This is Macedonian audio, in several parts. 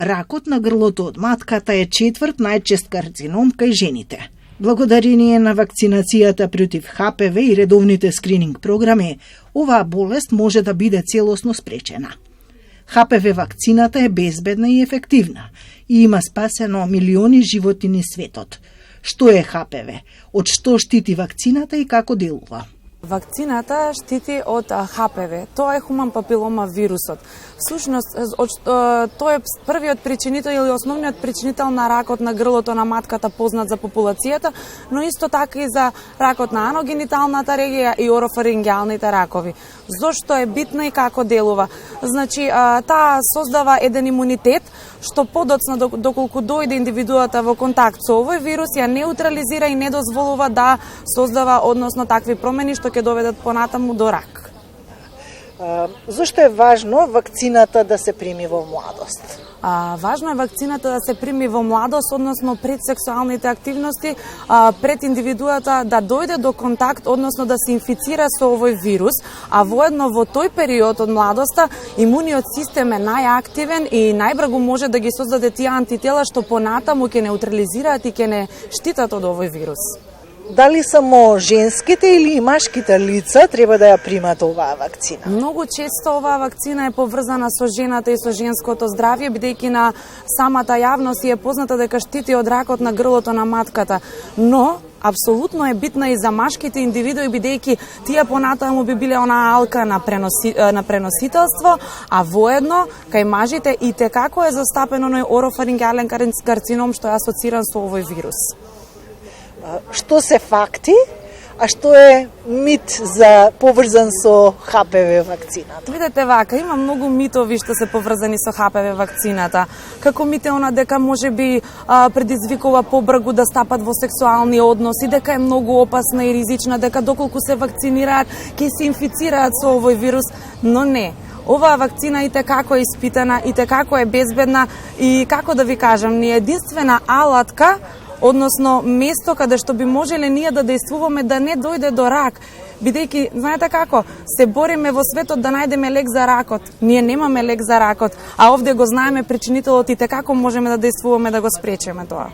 Ракот на грлото од матката е четврт најчест карцином кај жените. Благодарение на вакцинацијата против ХПВ и редовните скрининг програми, оваа болест може да биде целосно спречена. ХПВ вакцината е безбедна и ефективна и има спасено милиони животи низ светот. Што е ХПВ? Од што штити вакцината и како делува? Вакцината штити од ХПВ. Тоа е хуман папилома вирусот. Всушност, тој е првиот причинител или основниот причинител на ракот на грлото на матката познат за популацијата, но исто така и за ракот на аногениталната регија и орофарингеалните ракови. Зошто е битна и како делува? Значи, таа создава еден имунитет што подоцна доколку дојде индивидуата во контакт со овој вирус, ја неутрализира и не дозволува да создава, односно такви промени што ќе доведат понатаму до рак. Зошто е важно вакцината да се прими во младост? Важно е вакцината да се прими во младост, односно пред сексуалните активности, пред индивидуата да дојде до контакт, односно да се инфицира со овој вирус, а воедно во тој период од младоста имуниот систем е најактивен и најбрзо може да ги создаде тие антитела што понатаму ќе неутрализираат и ќе не штитат од овој вирус. Дали само женските или и машките лица треба да ја примат оваа вакцина? Многу често оваа вакцина е поврзана со жената и со женското здравје, бидејќи на самата јавност е позната дека штити од ракот на грлото на матката, но апсолутно е битна и за машките индивидуи, бидејќи тие понатаму би биле онаа алка на преносителство, а воедно кај мажите и текако е застапено оној орофарингеален карцином што е асоциран со овој вирус. Што се факти, а што е мит за поврзан со ХПВ вакцината? Видете вака, има многу митови што се поврзани со ХПВ вакцината. Како мит е она дека може би предизвикува побргу да стапат во сексуални односи, дека е многу опасна и ризична, дека доколку се вакцинираат ќе се инфицираат со овој вирус, но не. Оваа вакцина и текако е испитана, и текако е безбедна и како да ви кажам, ни единствена алатка, односно место каде што би можеле ние да дејствуваме да не дојде до рак, бидејќи, знаете како, се бориме во светот да најдеме лек за ракот. Ние немаме лек за ракот, а овде го знаеме причинителот и како можеме да дејствуваме да го спречиме тоа.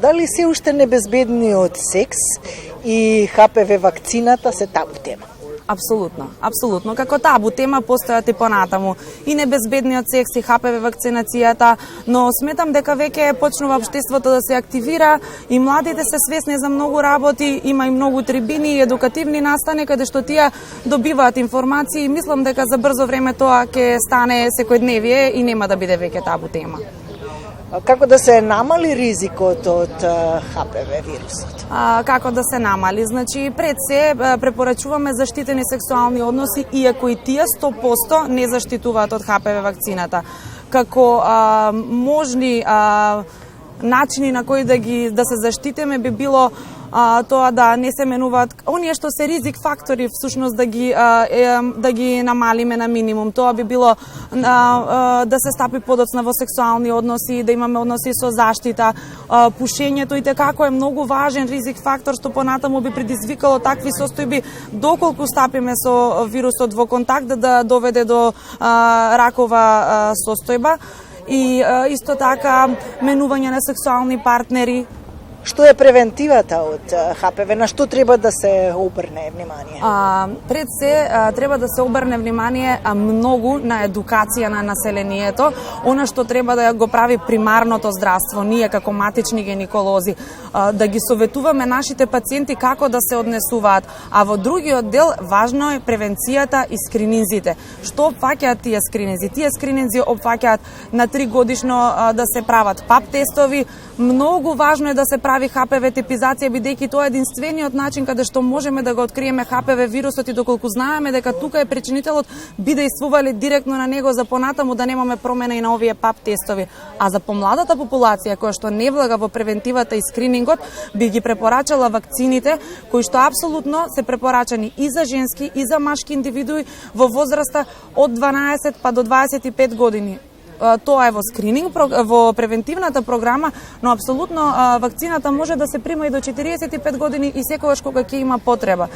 Дали се уште небезбедниот секс и ХПВ вакцината се табу тема? Апсолутно. Како табу тема постојат и понатаму и небезбедниот секс и ХПВ вакцинацијата, но сметам дека веќе почнува општеството да се активира и младите се свесни за многу работи, има и многу трибини и едукативни настани каде што тие добиваат информации и мислам дека за брзо време тоа ќе стане секојдневие и нема да биде веќе табу тема. Како да се намали ризикот од ХПВ вирусот? Како да се намали? Значи, пред се препорачуваме заштитени сексуални односи, иако и тие 100% не заштитуваат од ХПВ вакцината. Како можни начини на кои да се заштитиме би било тоа да не се менуваат оние што се ризик фактори, всушност да ги намалиме на минимум. Тоа би било да се стапи подоцна во сексуални односи, да имаме односи со заштита, пушењето и како е многу важен ризик фактор што понатаму би предизвикало такви состојби доколку стапиме со вирусот во контакт да доведе до ракова состојба и исто така менување на сексуални партнери. Што е превентивата од ХПВ? На што треба да се обрне внимание? Пред се треба да се обрне внимание многу на едукација на населението, она што треба да го прави примарното здравство, ние како матични гинеколози, да ги советуваме нашите пациенти како да се однесуваат, а во другиот дел важно е превенцијата и скрининзите. Што опфаќаат тие скрининзи? Тие скрининзи опфаќаат на 3 годишно да се прават ПАП тестови. Многу важно е да се прави ХПВ типизација, бидејќи тоа е единствениот начин каде што можеме да го откриеме ХПВ вирусот и доколку знаеме дека тука е причинителот, би дејствувале директно на него за понатаму да немаме промена и на овие ПАП тестови. А за помладата популација која што не влага во превентивата и скринингот, би ги препорачала вакцините кои што апсолутно се препорачани и за женски и за машки индивидуи во возраста од 12 па до 25 години. Тоа е во скрининг, во превентивната програма, но апсолутно вакцината може да се прима и до 45 години и секогаш кога ќе има потреба.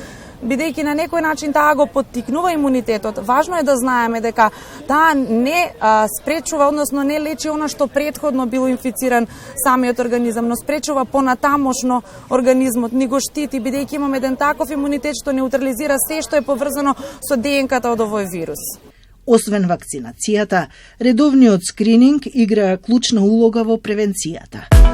бидејќи на некој начин таа го поттикнува имунитетот. Важно е да знаеме дека таа не спречува, односно не лечи она што претходно бил инфициран самиот организам, но спречува понатамошно организмот, ни го штити, бидејќи имаме еден таков имунитет што неутрализира се што е поврзано со ДНК-та од овој вирус. Освен вакцинацијата, редовниот скрининг играа клучна улога во превенцијата.